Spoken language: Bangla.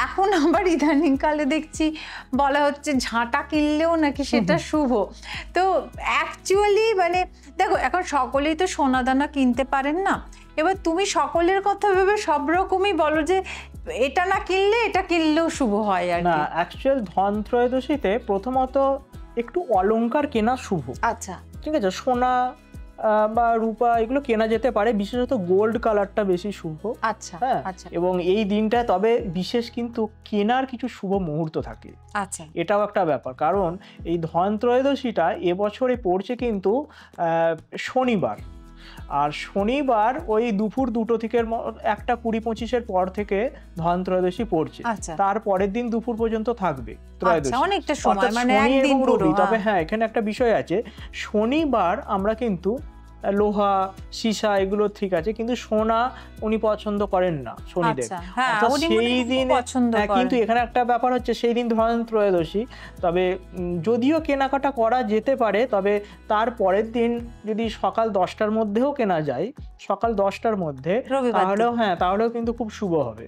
এখন আবার ইদানিং কালে দেখছি বলা হচ্ছে ঝাঁটা কিনলেও নাকি সেটা শুভ। তো অ্যাকচুয়ালি মানে দেখো এখন সকলেই তো সোনাদানা কিনতে পারেন না, এবার তুমি সকলের কথা ভেবে সব রকমই বলো যে এটা না কিনলে এটা কিনলেও শুভ হয় আর না, অ্যাকচুয়াল ধনত্রয়োদশীতে প্রথমত একটু অলংকার কেনা শুভ। আচ্ছা, ঠিক আছে, সোনা বা রূপা এগুলো কেনা যেতে পারে, বিশেষত গোল্ড কালারটা বেশি শুভ। আচ্ছা, হ্যাঁ, আচ্ছা, এবং এই দিনটা তবে বিশেষ কিন্তু কেনার কিছু শুভ মুহূর্ত থাকে, আচ্ছা, এটাও একটা ব্যাপার। কারণ এই ধনত্রয়োদশীটা এবছরে পড়ছে কিন্তু শনিবার, আর শনিবার ওই দুপুর 2টো থেকে 1:20-25 পর থেকে ধনত্রয়োদশী পড়ছে। তার পরের দিন দুপুর পর্যন্ত থাকবে ত্রয়োদশী, অনেকটা সময়, মানে শনি একদিন এবং রবি। তবে হ্যাঁ, এখানে একটা বিষয় আছে, শনিবার আমরা কিন্তু লোহা সীসা এগুলো ঠিক আছে, কিন্তু সোনা উনি পছন্দ করেন না শনিদেব। সেই দিন কিন্তু এখানে একটা ব্যাপার হচ্ছে, সেই দিন ধনত্রয়োদশী, তবে যদিও কেনাকাটা করা যেতে পারে, তবে তার পরের দিন যদি সকাল 10টার মধ্যেও কেনা যায়, সকাল 10টার মধ্যে, তাহলেও কিন্তু খুব শুভ হবে।